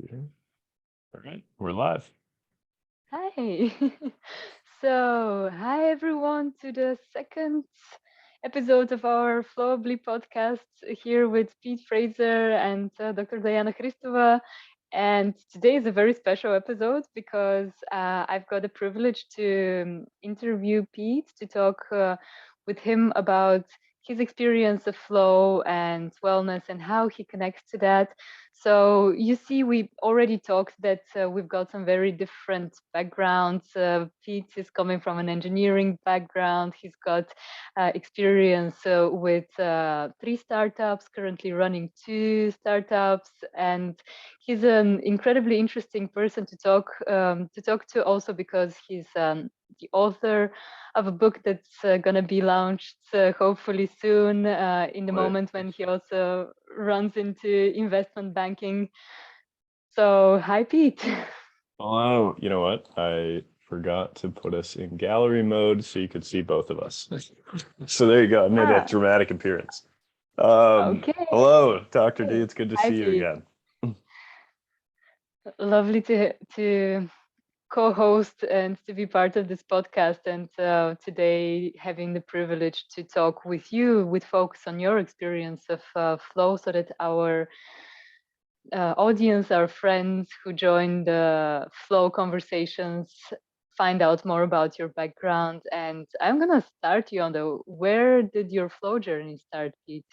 Yeah. All right, we're live. Hi. Hi everyone to the second episode of our Flowably podcast here with Pete Fraser and Dr. Dayana Hristova. And today is a very special episode because I've got the privilege to interview Pete to talk with him about his experience of flow and wellness and how he connects to that. So you see, we already talked that we've got some very different backgrounds. Pete is coming from an engineering background. He's got experience with three startups, currently running two startups, and he's an incredibly interesting person to talk to also because he's the author of a book that's going to be launched hopefully soon in the Wait. moment when he also runs into investment banking. So, hi, Pete. Hello. You know what? I forgot to put us in gallery mode so you could see both of us. So there you go. I made that Ah, dramatic appearance. okay. Hello, Dr. D. It's good to Hi, see you Pete. again. Lovely to co-host and to be part of this podcast. And today, having the privilege to talk with you, with focus on your experience of flow, so that our audience, our friends who join the flow conversations, find out more about your background. And I'm gonna start you on the where did your flow journey start, Pete?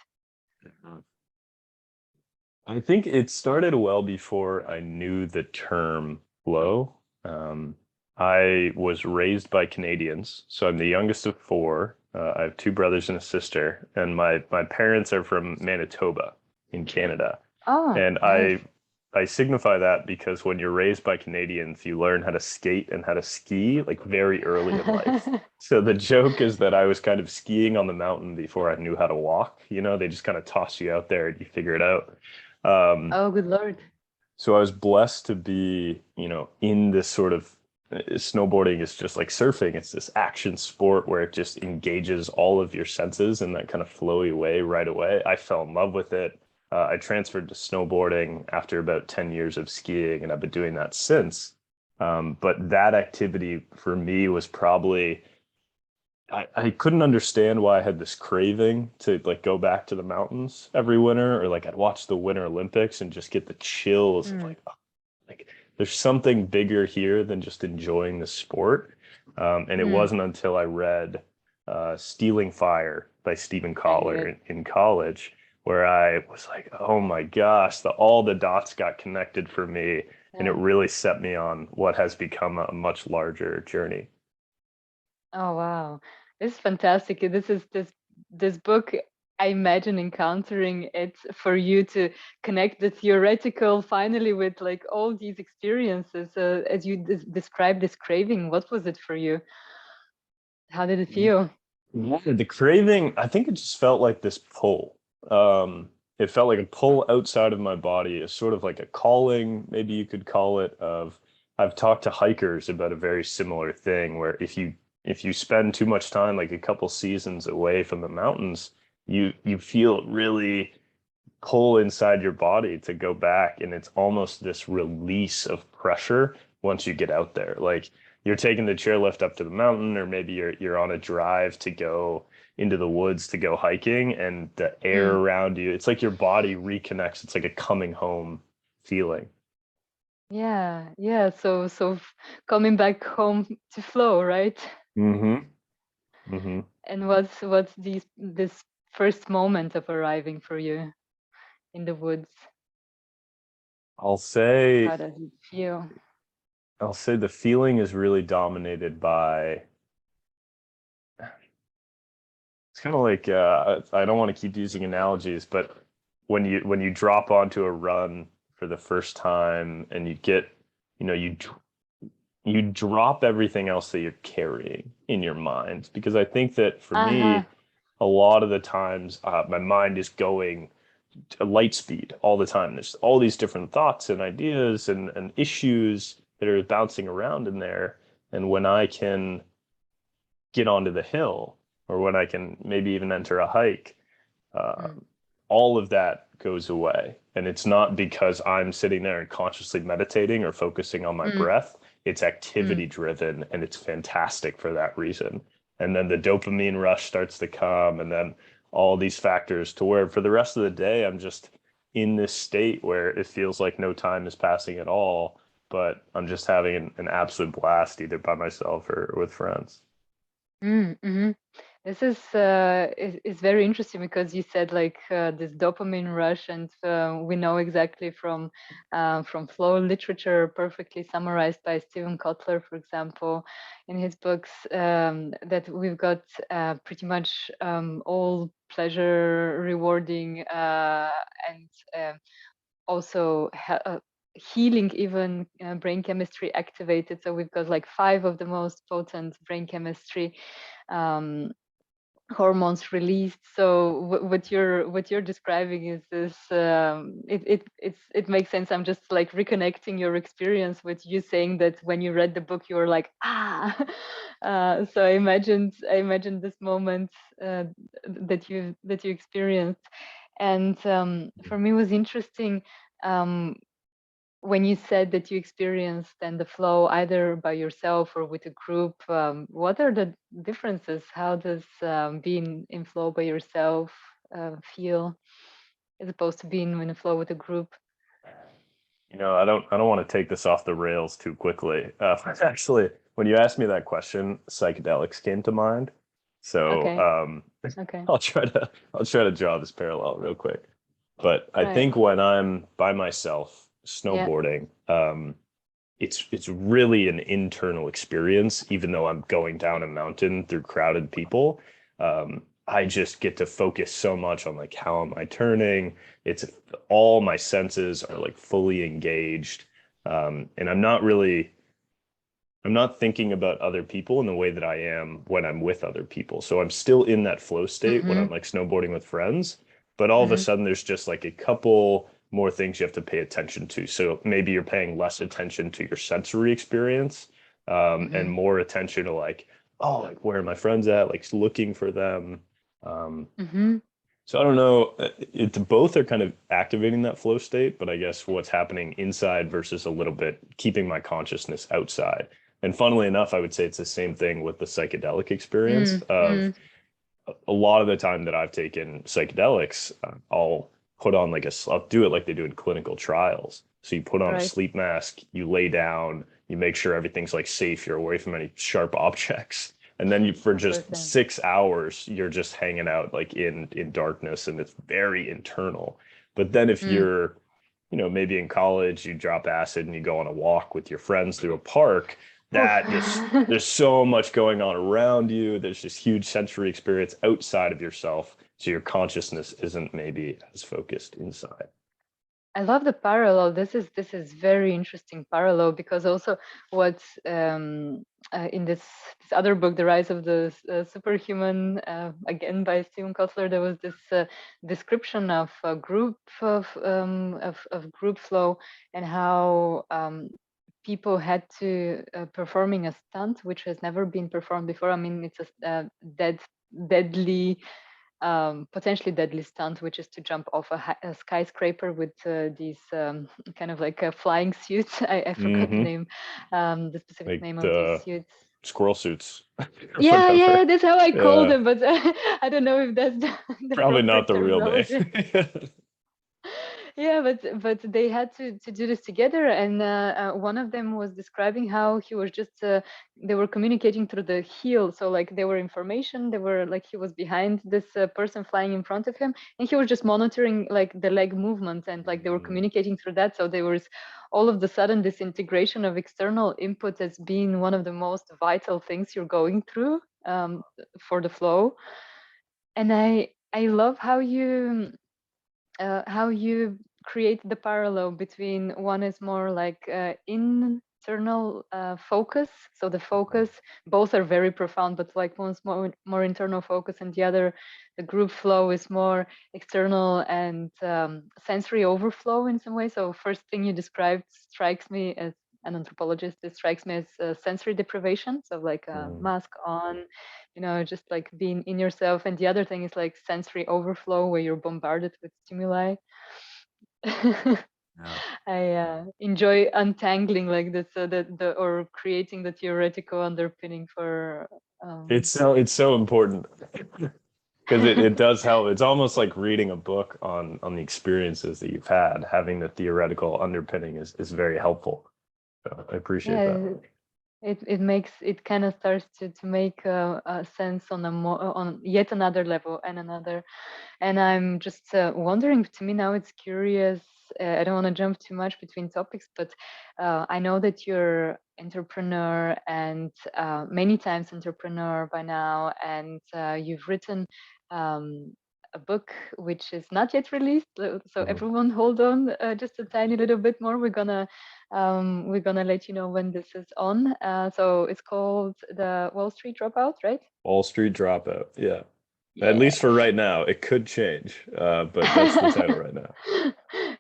I think it started well before I knew the term flow. Um, I was raised by Canadians, so I'm the youngest of four. I have two brothers and a sister, and my parents are from Manitoba in Canada. Oh, And nice. I signify that because when you're raised by Canadians, you learn how to skate and how to ski like very early in life. So the joke is that I was kind of skiing on the mountain before I knew how to walk. You know, they just kind of toss you out there and you figure it out. Um, Oh, good Lord. so I was blessed to be, in this sort of snowboarding is just like surfing. It's this action sport where it just engages all of your senses in that kind of flowy way right away. I fell in love with it. I transferred to snowboarding after about 10 years of skiing, and I've been doing that since. But that activity for me was probably I couldn't understand why I had this craving to like go back to the mountains every winter, or like I'd watch the Winter Olympics and just get the chills of Mm, like there's something bigger here than just enjoying the sport. And it mm. wasn't until I read Stealing Fire by Stephen Kotler Yes. in college where I was like, oh my gosh, all the dots got connected for me, and it Yeah. really set me on what has become a much larger journey. Oh, wow. This is fantastic. This book, I imagine encountering it for you to connect the theoretical finally with like all these experiences. As you described this craving, what was it for you? How did it feel? Yeah, the craving, I think it just felt like this pull. It felt like a pull outside of my body, a sort of like a calling, maybe you could call it, of I've talked to hikers about a very similar thing where if you spend too much time, like a couple seasons away from the mountains, you feel really pull inside your body to go back, and it's almost this release of pressure once you get out there. Like you're taking the chairlift up to the mountain, or maybe you're on a drive to go into the woods to go hiking, and the air Mm, around you, it's like your body reconnects. It's like a coming home feeling. yeah, yeah. Coming back home to flow, right? Mm-hmm. Mm-hmm. And what's this first moment of arriving for you in the woods? I'll say How does it feel? I'll say the feeling is really dominated by it's kind of like I don't want to keep using analogies, but when you drop onto a run for the first time and you get, you drop everything else that you're carrying in your mind. Because I think that for Uh-huh. me, a lot of the times my mind is going to light speed all the time. There's all these different thoughts and ideas and issues that are bouncing around in there. And when I can get onto the hill, or when I can maybe even enter a hike, uh, Mm. all of that goes away. And it's not because I'm sitting there and consciously meditating or focusing on my Mm, breath. It's mm, activity driven and it's fantastic for that reason. And then the dopamine rush starts to come, and then all these factors to where for the rest of the day, I'm just in this state where it feels like no time is passing at all, but I'm just having an absolute blast either by myself or with friends. mm. This is very interesting because you said like this dopamine rush, and we know exactly from flow literature, perfectly summarized by Stephen Kotler, for example, in his books, that we've got pretty much all pleasure, rewarding, and also healing, even brain chemistry activated. So we've got like five of the most potent brain chemistry um, hormones released. So what you're describing is this. It makes sense. I'm just like reconnecting your experience with you saying that when you read the book, you were like, ah. So I imagined this moment that you experienced, and for me it was interesting. Um, when you said that you experienced then the flow either by yourself or with a group, what are the differences? How does being in flow by yourself feel as opposed to being in a flow with a group? I don't want to take this off the rails too quickly. Actually, when you asked me that question, psychedelics came to mind. So Okay, okay, I'll try to draw this parallel real quick. But I right, think when I'm by myself yeah, snowboarding, it's really an internal experience, even though I'm going down a mountain through crowded people. I just get to focus so much on like how am I turning? It's all my senses are like fully engaged. And I'm not thinking about other people in the way that I am when I'm with other people. So I'm still in that flow state when I'm mm-hmm, like snowboarding with friends, but all of a mm-hmm, sudden there's just like a couple more things you have to pay attention to. So maybe you're paying less attention to your sensory experience, mm-hmm, and more attention to like, oh, like where are my friends at? Like looking for them. Um, mm-hmm, so I don't know. Both are kind of activating that flow state, but I guess what's happening inside versus a little bit keeping my consciousness outside. And funnily enough, I would say it's the same thing with the psychedelic experience of mm-hmm, a lot of the time that I've taken psychedelics, I'll put on I'll do it like they do in clinical trials. So you put on a right, sleep mask, you lay down, you make sure everything's like safe, you're away from any sharp objects. And then for of course, just 6 hours, you're just hanging out like in darkness, and it's very internal. But then if mm. you're, maybe in college, you drop acid and you go on a walk with your friends through a park, Oof. that just there's so much going on around you. There's this huge sensory experience outside of yourself. So your consciousness isn't maybe as focused inside. I love the parallel. This is very interesting parallel because also what's in this other book, The Rise of the Superhuman, again by Stephen Kotler, there was this description of a group of group flow and how people had to performing a stunt which has never been performed before. I mean, it's a deadly potentially deadly stunt, which is to jump off a skyscraper with these kind of like flying suits. I forgot the Hmm. name, the specific Like name of these the suits. squirrel suits or Yeah, whatever. yeah, that's how I call Yeah, them, but I don't know if that's the probably proper not the real name. terminology. Yeah, but they had to do this together, and one of them was describing how he was just they were communicating through the heel. So like they were information, they were like he was behind this person flying in front of him, and he was just monitoring like the leg movement, and like they were Mm. communicating through that. So there was all of the sudden this integration of external input as being one of the most vital things you're going through for the flow. And I love how you create the parallel between one is more like internal focus. So the focus, both are very profound, but like one's more internal focus, and the other, the group flow, is more external and sensory overflow in some way. So first thing you described strikes me as an anthropologist, it strikes me as sensory deprivation. So like a Mm. mask on, just like being in yourself. And the other thing is like sensory overflow, where you're bombarded with stimuli. Yeah. I enjoy untangling like this, so that or creating the theoretical underpinning for. It's so important because it does help. It's almost like reading a book on the experiences that you've had. Having the theoretical underpinning is very helpful. So I appreciate that. Yeah, it kind of starts to make a sense on on yet another level and I'm just wondering, to me now it's curious. I don't want to jump too much between topics, but I know that you're entrepreneur and many times entrepreneur by now, and you've written a book which is not yet released. So Mhm. everyone, hold on just a tiny little bit more. We're gonna let you know when this is on. So it's called The Wall Street Dropout, right? Wall Street Dropout. Yeah. At Yeah. least for right now. It could change, but that's the title right now.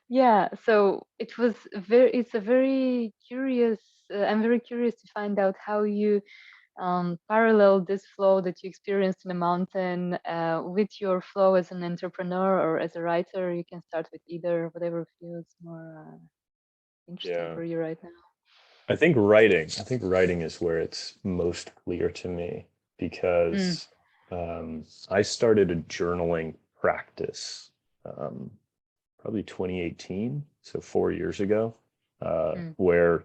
Yeah, so it's a very curious, I'm very curious to find out how you parallel this flow that you experienced in the mountain with your flow as an entrepreneur or as a writer. You can start with either, whatever feels more interesting Yeah. for you right now. I think writing is where it's most clear to me Mm, because I started a journaling practice probably 2018, so 4 years ago, mm, where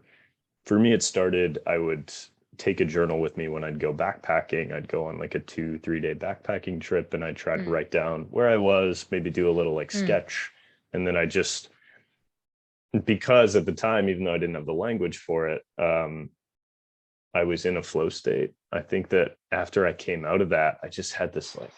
for me it started, I would take a journal with me when I'd go backpacking. I'd go on like a 2 3 day backpacking trip and I'd try to mm, write down where I was, maybe do a little like mm, sketch. And then I just, because at the time, even though I didn't have the language for it, I was in a flow state. I think that after I came out of that, I just had this like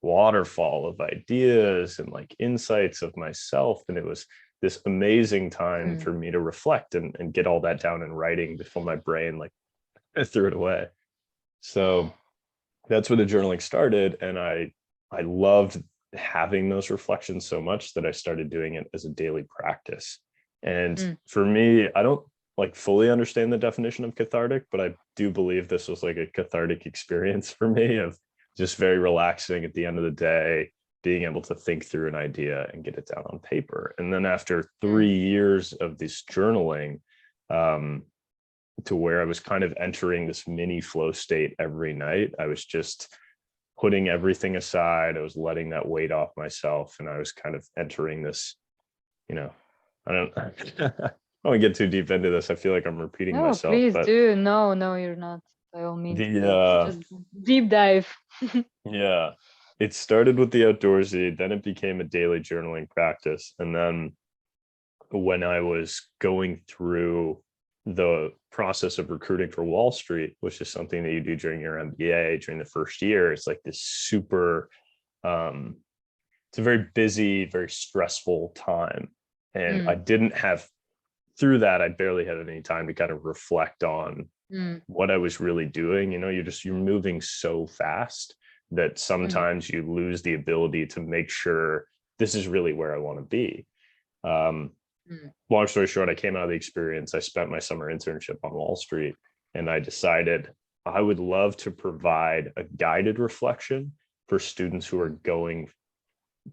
waterfall of ideas and like insights of myself. And it was this amazing time mm, for me to reflect and get all that down in writing before my brain like threw it away. So that's where the journaling started. And I loved having those reflections so much that I started doing it as a daily practice. And mm, for me, I don't like fully understand the definition of cathartic, but I do believe this was like a cathartic experience for me of just very relaxing at the end of the day, being able to think through an idea and get it down on paper. And then after mm, 3 years of this journaling, um, to where I was kind of entering this mini flow state every night. I was just putting everything aside. I was letting that weight off myself. And I was kind of entering this, you know, I don't, I don't want to get too deep into this. I feel like I'm repeating No, myself, please but do. No, no, you're not. By all means, the, please just deep dive. yeah, it started with the outdoorsy, then it became a daily journaling practice. And then when I was going through the process of recruiting for Wall Street, which is something that you do during your MBA during the first year, it's like this super, um, it's a very busy, very stressful time. And I Mm, didn't have, through that, I barely had any time to kind of reflect on mm, what I was really doing. You're moving so fast that mm, sometimes you lose the ability to make sure this is really where I want to be. Um, mm, Long story short, I came out of the experience. I spent my summer internship on Wall Street, and I decided I would love to provide a guided reflection for students who are going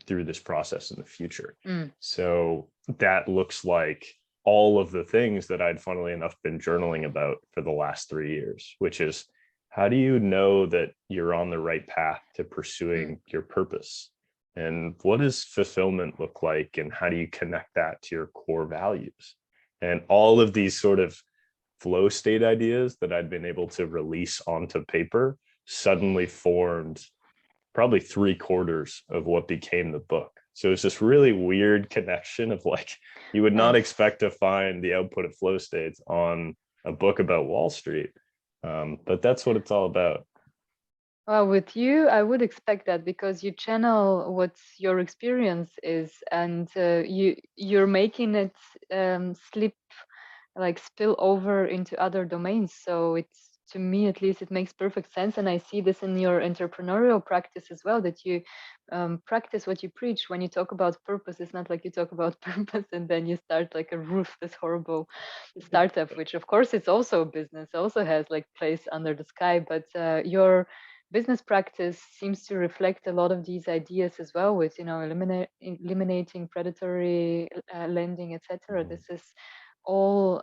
through this process in the future. mm, So that looks like all of the things that I'd funnily enough been journaling about for the last 3 years, which is how do you know that you're on the right path to mm, pursuing your purpose? And what does fulfillment look like? And how do you connect that to your core values? And all of these sort of flow state ideas that I'd been able to release onto paper suddenly formed probably 3/4 of what became the book. So it's this really weird connection of like, you would not mm. expect to find the output of flow states on a book about Wall Street. But that's what it's all about. Well, with you, I would expect that because you channel what your experience is, and you're making it slip, like spill over into other domains. So to me at least, it makes perfect sense. And I see this in your entrepreneurial practice as well, that you practice what you preach. When you talk about purpose, it's not like you talk about purpose and then you start like a ruthless, horrible startup, which of course it's also a business, also has like place under the sky. But your business practice seems to reflect a lot of these ideas as well, with eliminating predatory lending, etc. Mhm. This is all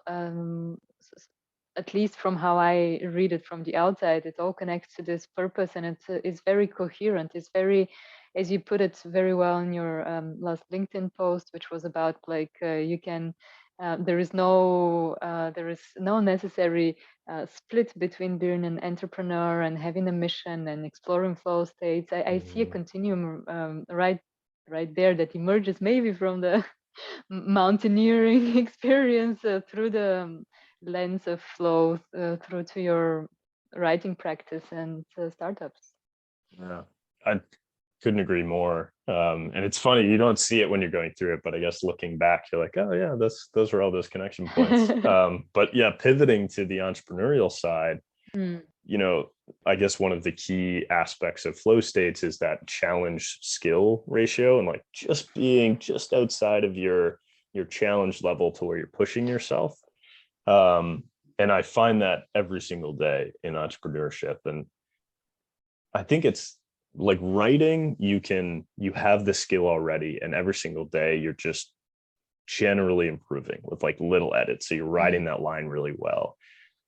at least from how I read it from the outside, it all connects to this purpose, and it's very coherent. It's very, as you put it very well in your last LinkedIn post, which was about like you can. There is no necessary split between being an entrepreneur and having a mission and exploring flow states. I see a Mhm. continuum right there that emerges maybe from the mountaineering experience through the lens of flow through to your writing practice and startups. Yeah, I couldn't agree more. And it's funny, you don't see it when you're going through it, but I guess looking back, you're like, oh yeah, those were all those connection points. But yeah, pivoting to the entrepreneurial side, Mm, you know, I guess one of the key aspects of flow states is that challenge skill ratio, and like just being just outside of your challenge level to where you're pushing yourself. Um, and I find that every single day in entrepreneurship. And I think it's like writing, you have the skill already, and every single day you're just generally improving with like little edits. So you're mm, writing that line really well.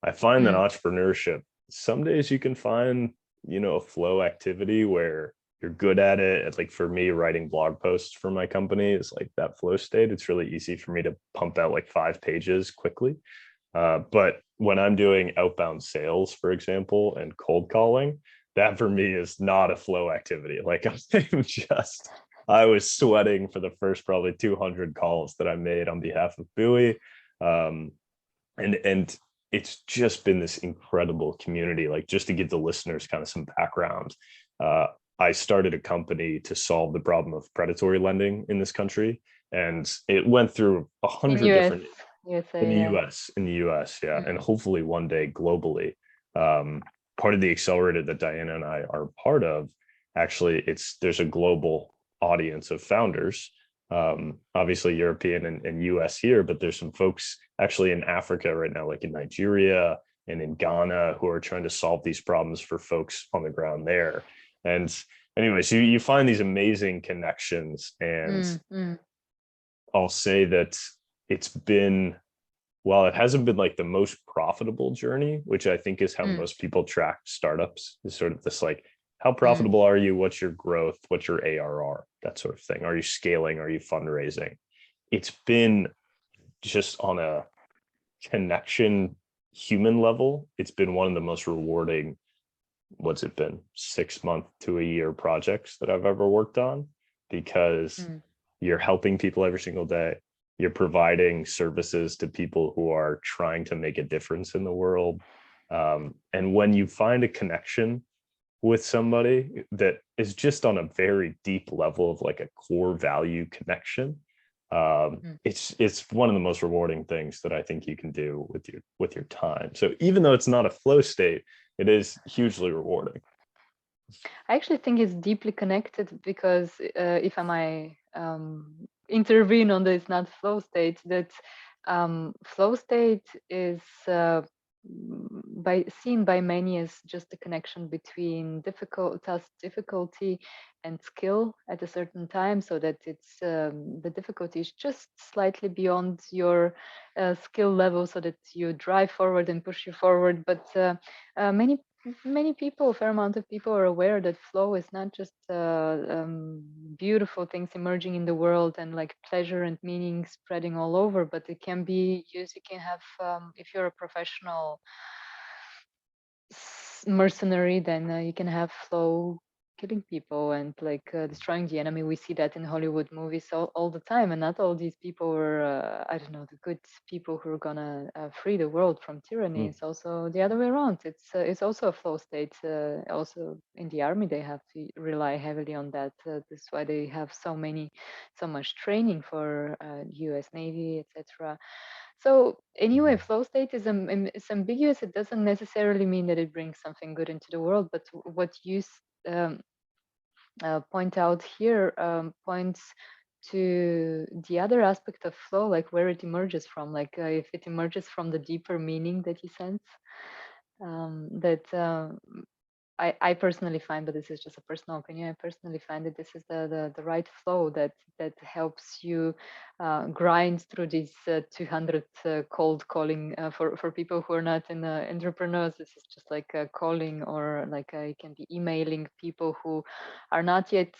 I find that mm, entrepreneurship, some days you can find, a flow activity where you're good at it. It's like for me, writing blog posts for my company is like that flow state. It's really easy for me to pump out like 5 pages quickly. But when I'm doing outbound sales, for example, and cold calling, that for me is not a flow activity. Like I was sweating for the first probably 200 calls that I made on behalf of Buoy. Um, and it's just been this incredible community. Like, just to give the listeners kind of some background, uh, I started a company to solve the problem of predatory lending in this country, and it went through a in hundred US, different USA, yeah. in the US, yeah, and Mm, hopefully one day globally. Um, Part of the accelerator that Dayana and I are part of, actually, there's a global audience of founders, obviously European and US here, but there's some folks actually in Africa right now, like in Nigeria and in Ghana, who are trying to solve these problems for folks on the ground there. And anyways, you find these amazing connections, and mm, mm, I'll say that it's been, while it hasn't been like the most profitable journey, which I think is how mm, most people track startups, is sort of this like, how mm, profitable are you? What's your growth? What's your ARR? That sort of thing. Are you scaling? Are you fundraising? It's been just on a connection human level. It's been one of the most rewarding, what's it been, 6 month to a year projects that I've ever worked on, because mm. you're helping people every single day. You're providing services to people who are trying to make a difference in the world. And when you find a connection with somebody that is just on a very deep level of like a core value connection, Mm. it's one of the most rewarding things that I think you can do with your time. So even though it's not a flow state, it is hugely rewarding. I actually think it's deeply connected because if I might intervene on this, not flow state, that flow state is seen by many as just a connection between difficulty and skill at a certain time, so that it's the difficulty is just slightly beyond your skill level, so that you drive forward and push you forward. But many people, a fair amount of people are aware that flow is not just beautiful things emerging in the world and like pleasure and meaning spreading all over, but it can be used. You can have, if you're a professional mercenary, then you can have flow killing people and like destroying the enemy. We see that in Hollywood movies all the time, and not all these people are I don't know, the good people who are gonna free the world from tyranny. Mm. It's also the other way around. It's also a flow state. Also in the army they have to rely heavily on that. That's why they have so much training for US Navy, etc. So anyway, flow state is ambiguous. It doesn't necessarily mean that it brings something good into the world, but what you um, point out here points to the other aspect of flow, like where it emerges from, like if it emerges from the deeper meaning that you sense, that I personally find, but this is just a personal opinion, I personally find that this is the right flow that helps you grind through these 200 cold calling for people who are not in entrepreneurs. This is just like calling, or like you can be emailing people who are not yet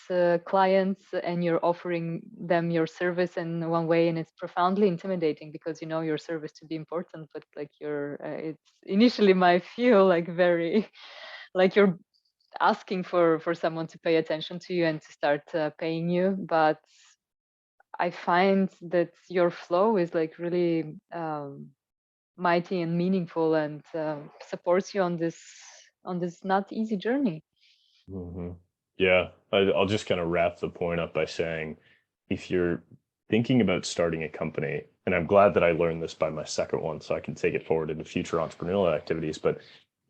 clients, and you're offering them your service in one way, and it's profoundly intimidating because you know your service to be important, but like you're it's initially might feel like very like you're asking for someone to pay attention to you and to start paying you. But I find that your flow is like really mighty and meaningful, and supports you on this not easy journey. Hmm. Yeah, I'll just kind of wrap the point up by saying, if you're thinking about starting a company, and I'm glad that I learned this by my second one, so I can take it forward into future entrepreneurial activities. But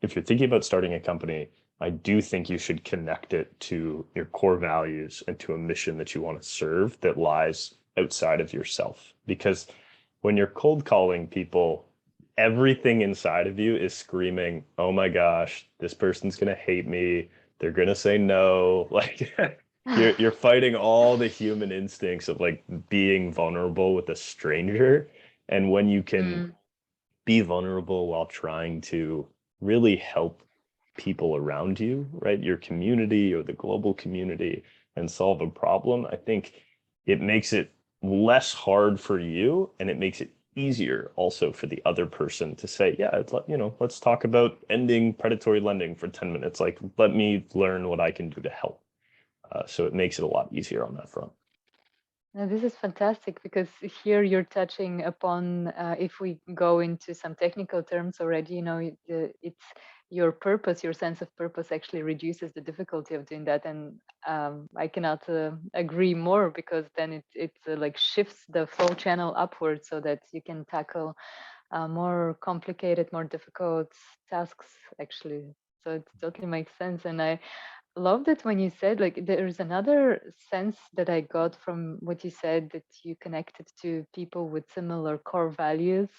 if you're thinking about starting a company, I do think you should connect it to your core values and to a mission that you want to serve that lies outside of yourself. Because when you're cold calling people, everything inside of you is screaming, "Oh my gosh, this person's gonna hate me. They're gonna say no." Like you're fighting all the human instincts of like being vulnerable with a stranger. And when you can Mm, be vulnerable while trying to really help people around you, right? Your community or the global community, and solve a problem, I think it makes it less hard for you, and it makes it easier also for the other person to say, yeah, it's like, let's talk about ending predatory lending for 10 minutes. Like, let me learn what I can do to help. So it makes it a lot easier on that front. now this is fantastic because here you're touching upon, if we go into some technical terms already, you know, it's your purpose, your sense of purpose actually reduces the difficulty of doing that. And I cannot agree more, because then it like shifts the flow channel upwards so that you can tackle more complicated, more difficult tasks actually. So it totally makes sense. And I loved it when you said, like, there's another sense that I got from what you said, that you connected to people with similar core values.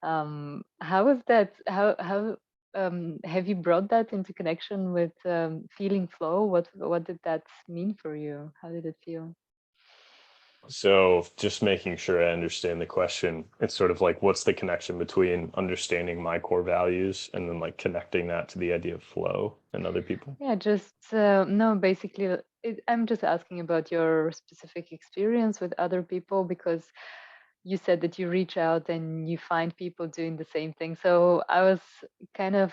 How is that? How have you brought that into connection with feeling flow? What did that mean for you? How did it feel? So just making sure I understand the question, it's sort of like, what's the connection between understanding my core values and then like connecting that to the idea of flow and other people? Yeah, just no, basically, I'm just asking about your specific experience with other people, because you said that you reach out and you find people doing the same thing. So I was kind of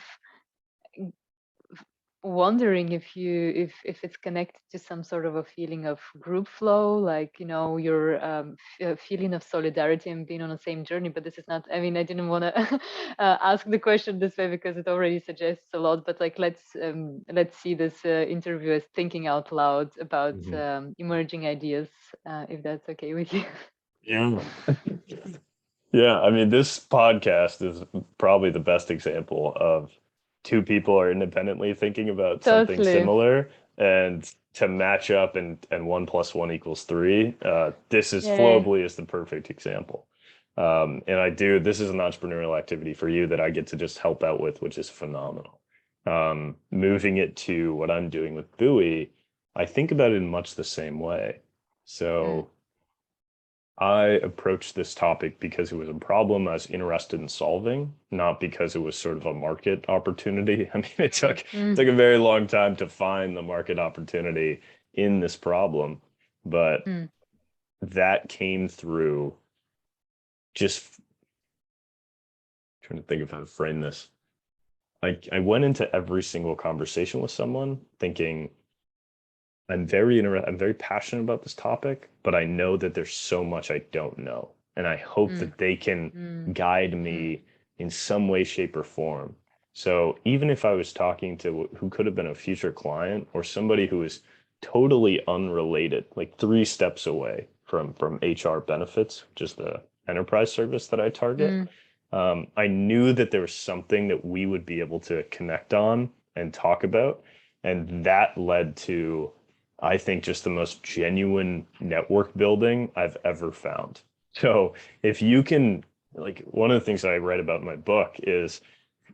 wondering if if it's connected to some sort of a feeling of group flow, like, you know, your feeling of solidarity and being on the same journey. But this is not, I mean, I didn't want to ask the question this way because it already suggests a lot. But like, let's see this interview as thinking out loud about Mhm. emerging ideas, if that's okay with you. Yeah. Yeah, I mean, this podcast is probably the best example of two people are independently thinking about something Totally. similar, and to match up and one plus one equals three. This is Yay. Flowably is the perfect example. And this is an entrepreneurial activity for you that I get to just help out with, which is phenomenal. Moving it to what I'm doing with Buoy, I think about it in much the same way. Mm, So I approached this topic because it was a problem I was interested in solving, not because it was sort of a market opportunity. I mean, mm, it mm, took a very long time to find the market opportunity in this problem, but mm, that came through just trying to think of how to frame this. I went into every single conversation with someone thinking, I'm very passionate about this topic, but I know that there's so much I don't know. And I hope mm, that they can mm, guide mm, me in some way, shape, or form. So even if I was talking to who could have been a future client or somebody who is totally unrelated, like three steps away from HR benefits, which is the enterprise service that I target, mm, I knew that there was something that we would be able to connect on and talk about. And that led to, I think, just the most genuine network building I've ever found. So if you can, like, one of the things that I write about in my book is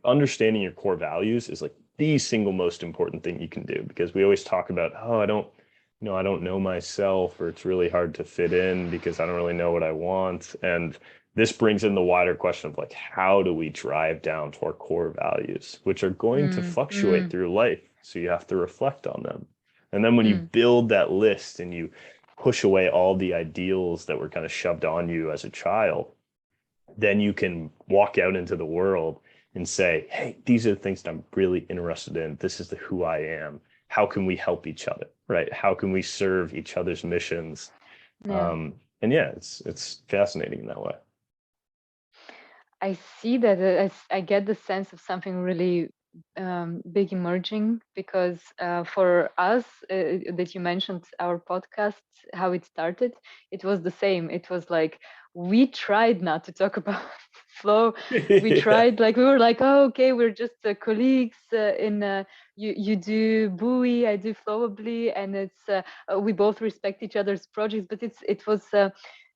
understanding your core values is like the single most important thing you can do, because we always talk about, oh, I don't know myself, or it's really hard to fit in because I don't really know what I want. And this brings in the wider question of like, how do we drive down to our core values, which are going to Mm, fluctuate mm, through life. So you have to reflect on them. And then when you mm. build that list and you push away all the ideals that were kind of shoved on you as a child, then you can walk out into the world and say, hey, these are the things that I'm really interested in. This is who I am. How can we help each other? Right? How can we serve each other's missions? Yeah. And yeah, it's fascinating in that way. I see that I get the sense of something really big emerging because for us that you mentioned our podcast, how it started, it was the same. It was like we tried not to talk about flow. We Yeah. tried like we were like, oh, okay, we're just colleagues in you do Buoy, I do Flowably, and it's we both respect each other's projects, but it was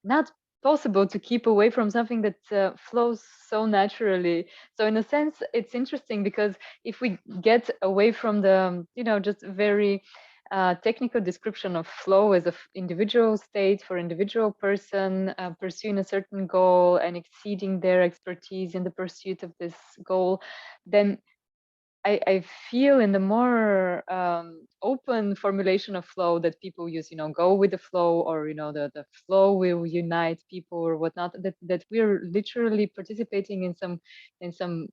not possible to keep away from something that flows so naturally. So in a sense, it's interesting because if we get away from the just very technical description of flow as an individual state for individual person pursuing a certain goal and exceeding their expertise in the pursuit of this goal, then I feel in the more open formulation of flow that people use, go with the flow, or the flow will unite people or whatnot. That we're literally participating in some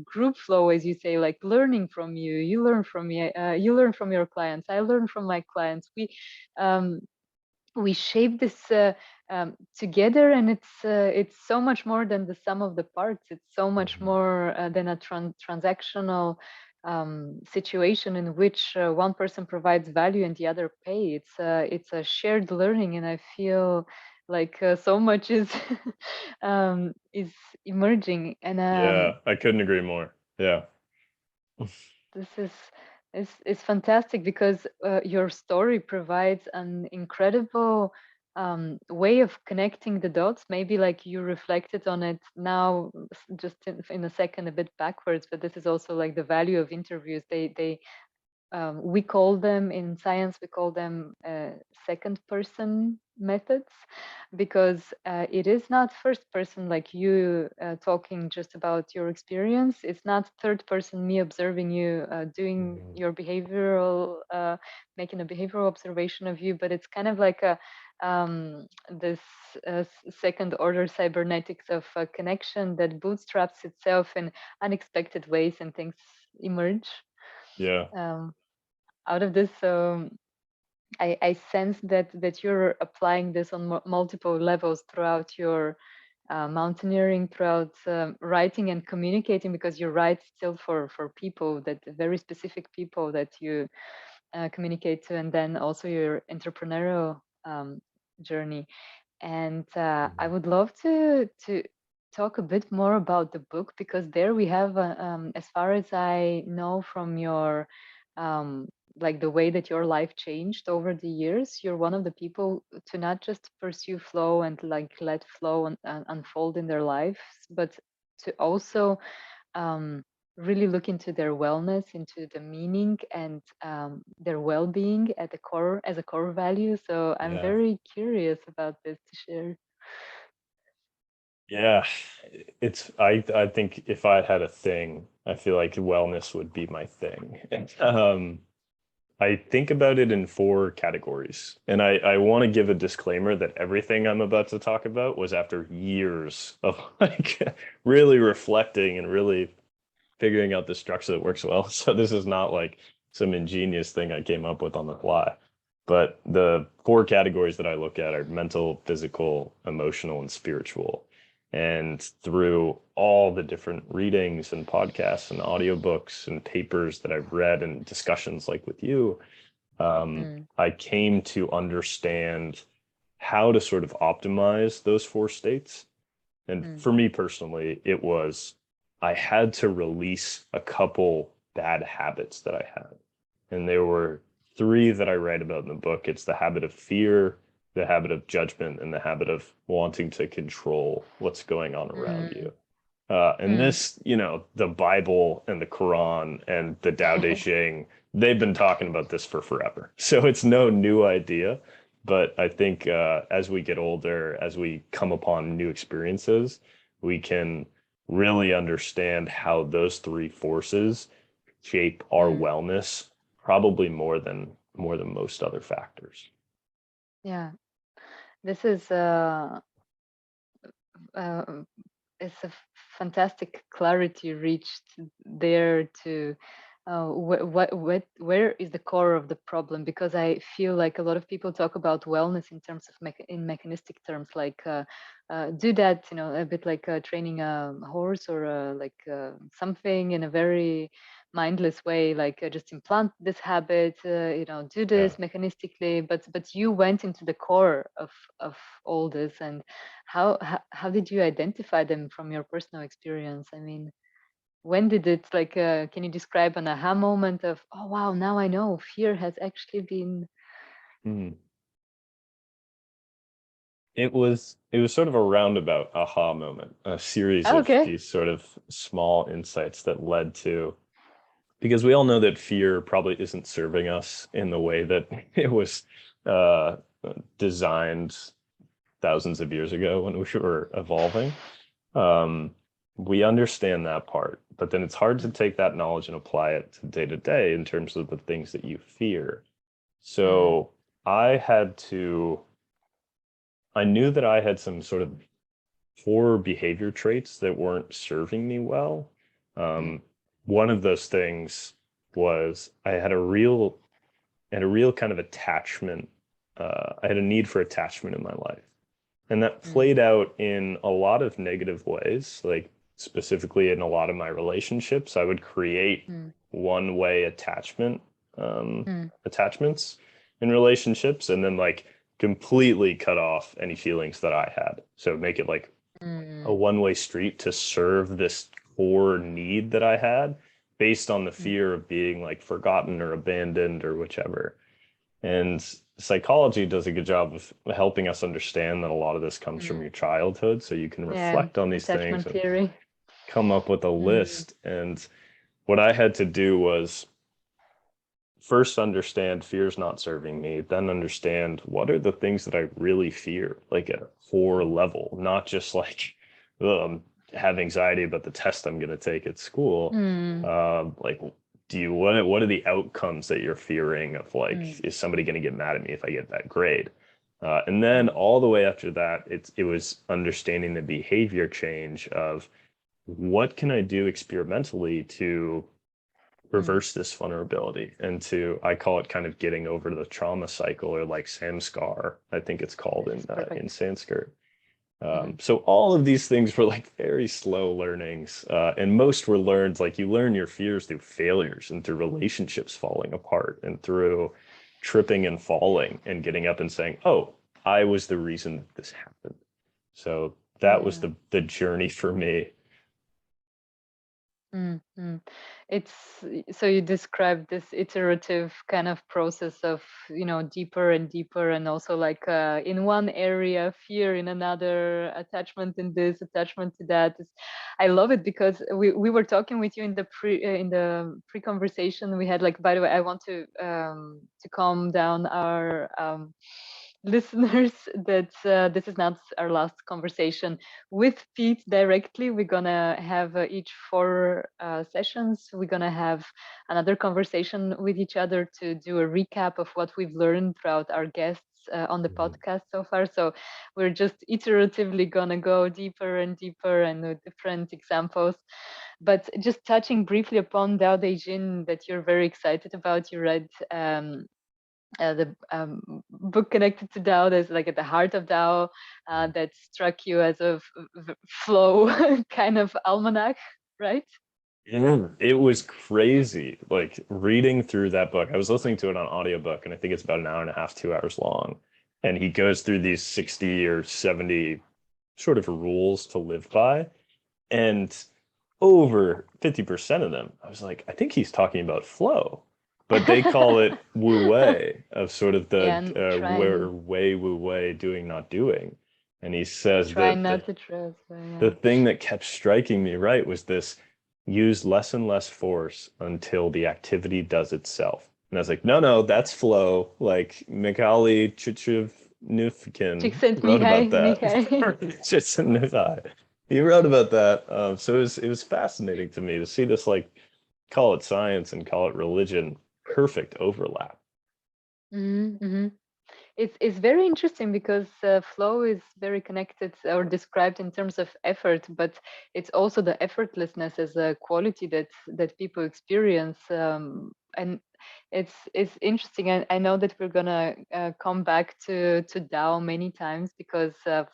group flow, as you say, like learning from you. You learn from me. You learn from your clients. I learn from my clients. Um, we shape this together, and it's so much more than the sum of the parts. It's so much Mhm. more than a transactional situation in which one person provides value and the other pay. It's a shared learning, and I feel like so much is emerging, and Yeah, I couldn't agree more. Yeah. this is fantastic because your story provides an incredible way of connecting the dots. Maybe like you reflected on it now, just in a second, a bit backwards. But this is also like the value of interviews. They we call them in science, we call them second person methods, because it is not first person like you talking just about your experience. It's not third person, me observing you doing Mhm. your behavioral making a behavioral observation of you, but it's kind of like a this second order cybernetics of connection that bootstraps itself in unexpected ways, and things emerge Yeah. um, out of this. So I sense that you're applying this on multiple levels throughout your mountaineering, throughout writing and communicating, because you write still for people, that very specific people that you communicate to, and then also your entrepreneurial journey. And I Mhm. would love to talk a bit more about the book, because there we have, as far as I know from your um, like the way that your life changed over the years, you're one of the people to not just pursue flow and like let flow unfold in their lives, but to also um, really look into their wellness, into the meaning and their well-being at the core as a core value. So I'm Yeah. very curious about this to share. Yeah. I think if I had a thing, I feel like wellness would be my thing. I think about it in four categories. And I want to give a disclaimer that everything I'm about to talk about was after years of like really reflecting and really figuring out the structure that works well. So this is not like some ingenious thing I came up with on the fly. But the four categories that I look at are mental, physical, emotional, and spiritual. And through all the different readings and podcasts and audiobooks and papers that I've read and discussions like with you, Mm, I came to understand how to sort of optimize those four states. And Mm. for me personally, it was I had to release a couple bad habits that I had. And there were three that I write about in the book. It's the habit of fear, the habit of judgment, and the habit of wanting to control what's going on around Mm. you. And Mm. this, the Bible and the Quran and the Tao Te Ching, they've been talking about this for forever. So it's no new idea. But I think as we get older, as we come upon new experiences, we can really understand how those three forces shape our Mm. wellness, probably more than most other factors. Yeah, this is uh, it's a fantastic clarity reached there to where is the core of the problem, because I feel like a lot of people talk about wellness in terms of in mechanistic terms, like do that, a bit like training a horse, or like something in a very mindless way, like just implant this habit, do Yeah. this mechanistically, but you went into the core of all this. And how did you identify them from your personal experience? I mean, when did it, like, can you describe an aha moment of, oh wow, now I know fear has actually been. Mhm. It was sort of a roundabout aha moment, a series Oh, of okay. these sort of small insights that led to, because we all know that fear probably isn't serving us in the way that it was uh, designed thousands of years ago when we were evolving. Um, we understand that part, but then it's hard to Mm. take that knowledge and apply it to day in terms of the things that you fear. Mm. So I had to, I knew that I had some sort of poor behavior traits that weren't serving me well. Mm. Um, One of those things was I had a real kind of attachment. I had a need for attachment in my life. And that Mm. played out in a lot of negative ways, like specifically in a lot of my relationships. I would create Mm. one-way Mm. attachments in relationships, and then like completely cut off any feelings that I had. So make it like a Mm. one-way street to serve this core need that I had based on the Mm. fear of being like forgotten or abandoned or whichever. And psychology does a good job of helping us understand that a lot of this comes from Mm. your childhood. So you can Yeah, reflect on these things attachment and theory. come up with a Mm. list. And what I had to do was first understand fear's not serving me, then understand what are the things that I really fear, like at a core level, not just like have anxiety about the test I'm going to take at school. Mm. Like, what are the outcomes that you're fearing of, like, Mm. is somebody going to get mad at me if I get that grade? And then Mm. all the way after that, it was understanding the behavior change of what can I do experimentally to Mm. reverse this vulnerability and to, I call it kind of getting over the trauma cycle, or like samskar, I think it's called Yes, in perfect. Sanskrit. Mm. So all of these things were like very slow learnings, and most were learned, like you learn your fears through failures and through relationships falling apart and through tripping and falling and getting up and saying, "Oh, I was the reason that this happened." So that was Yeah. the journey for me. Mm, mm. It's so you described this iterative kind of process of, deeper and deeper, and also like in one area, fear in another, attachment in this, attachment to that. I love it because we were talking with you in the pre-conversation we had. Like, by the way, I want to calm down our listeners that this is not our last conversation with Pete directly. We're gonna have each 4 sessions. We're gonna have another conversation with each other to do a recap of what we've learned throughout our guests on the Mhm. podcast so far. So we're just iteratively gonna go deeper and deeper and with different examples. But just touching briefly upon Dao De Jin that you're very excited about, you read the book connected to Dao, that's like at the heart of Dao, that struck you as a flow kind of almanac, right? Yeah, it was crazy. Like reading through that book, I was listening to it on audiobook, and I think it's about an hour and a half, 2 hours long. And he goes through these 60 or 70 sort of rules to live by. And over 50% of them, I was like, I think he's talking about flow, but they call it wu wei, of sort of the Yeah, and wei wu wei, doing not doing. And he says try that not to trust. the Yeah. thing that kept striking me right was this: use less and less force until the activity does itself. And I was like, no, no, that's flow. Like Mikhaili Csikszentmihalyi wrote about that. Mihai. Csikszentmihalyi. He wrote about that. So it was fascinating to me to see this, like, call it science and call it religion, perfect overlap. Mm-hmm. It's very interesting because flow is very connected or described in terms of effort, but it's also the effortlessness as a quality that people experience. And it's interesting. I know that we're gonna come back to Dao many times because of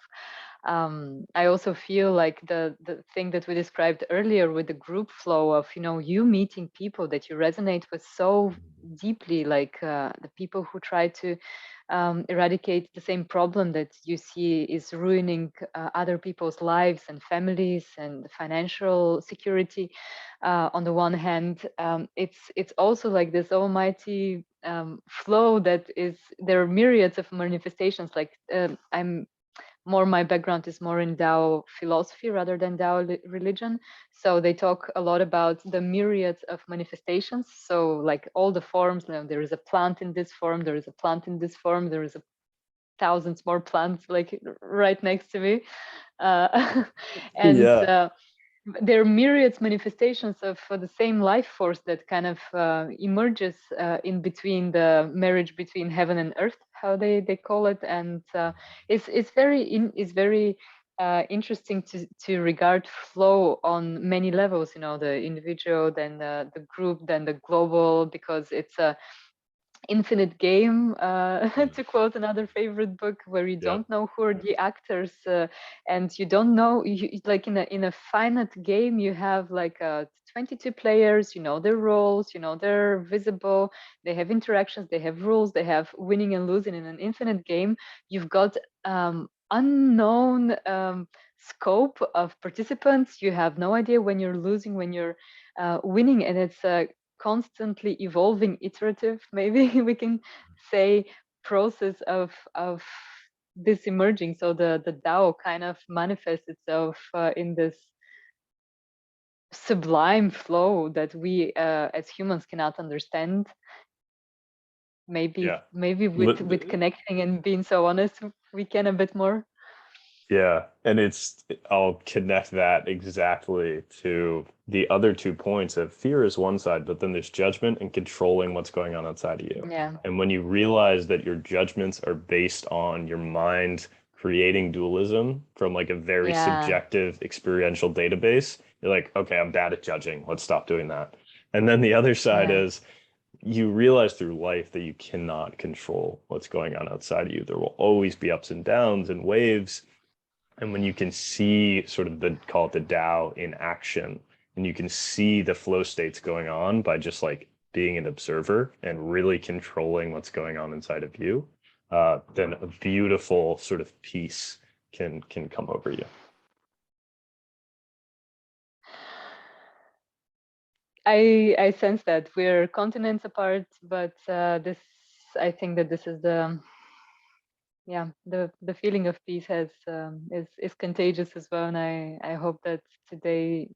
I also feel like the thing that we described earlier with the group flow of, you meeting people that you resonate with so deeply, like the people who try to eradicate the same problem that you see is ruining other people's lives and families and financial security. On the one hand, it's also like this almighty flow that is, there are myriads of manifestations. Like my background is more in Tao philosophy rather than Tao religion. So they talk a lot about the myriads of manifestations. So like all the forms, there is a plant in this form, there is a plant in this form, there is a thousands more plants like right next to me. And Yeah. there are myriads manifestations of the same life force that kind of emerges in between the marriage between heaven and earth, how they call it. And it's very interesting to regard flow on many levels, the individual, then the group, then the global, because it's a infinite game, to quote another favorite book, where you Yeah. don't know who are the actors, and you don't know, like in a finite game you have like 22 players, their roles, they're visible, they have interactions, they have rules, they have winning and losing. In an infinite game you've got unknown scope of participants. You have no idea when you're losing, when you're winning, and it's constantly evolving, iterative, maybe we can say, process of this emerging. So the Tao kind of manifests itself in this sublime flow that we as humans cannot understand. Maybe Yeah. maybe with connecting and being so honest, we can a bit more. Yeah, and I'll connect that exactly to the other 2 points of fear is one side, but then there's judgment and controlling what's going on outside of you. Yeah. And when you realize that your judgments are based on your mind creating dualism from like a very Yeah. subjective experiential database, you're like, okay, I'm bad at judging. Let's stop doing that. And then the other side Yeah. is you realize through life that you cannot control what's going on outside of you. There will always be ups and downs and waves. And when you can see sort of call it the Tao in action, and you can see the flow states going on by just like being an observer and really controlling what's going on inside of you, then a beautiful sort of peace can come over you. I sense that we're continents apart, but this, I think that this is the feeling of peace is contagious as well. And I hope that today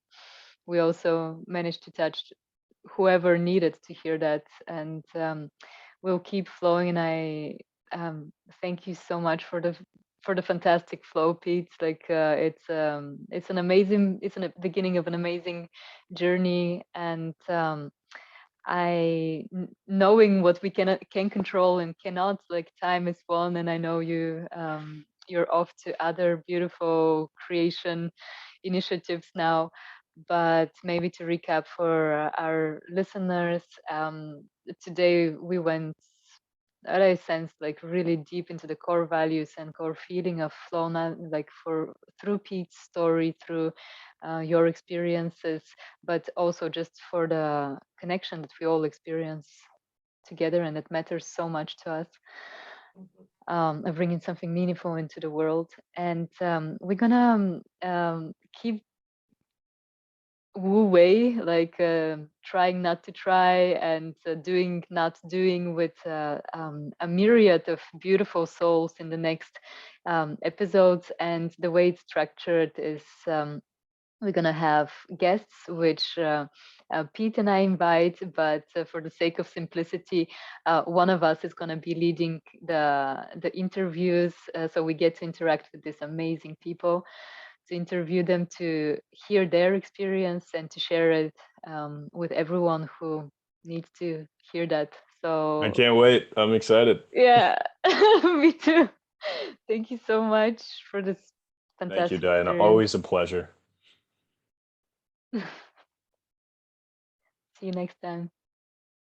we also managed to touch whoever needed to hear that, and we'll keep flowing. And I thank you so much for the fantastic flow, Pete. Like it's an amazing, it's a beginning of an amazing journey. And knowing what we can control and cannot, like time is one. And I know you're off to other beautiful creation initiatives now. But maybe to recap for our listeners, today we went, that I sense, like really deep into the core values and core feeling of flow, like for through Pete's story, through your experiences, but also just for the connection that we all experience together, and it matters so much to us. bringing something meaningful into the world. And we're gonna keep Wu Wei, like trying not to try and doing not doing with a myriad of beautiful souls in the next episodes. And the way it's structured is we're going to have guests, which Pete and I invite, but for the sake of simplicity, one of us is going to be leading the interviews, so we get to interact with these amazing people, to interview them, to hear their experience, and to share it with everyone who needs to hear that. So I can't wait. I'm excited. yeah, me too. Thank you so much for this Thank you, fantastic Diana. experience. Always a pleasure. See you next time.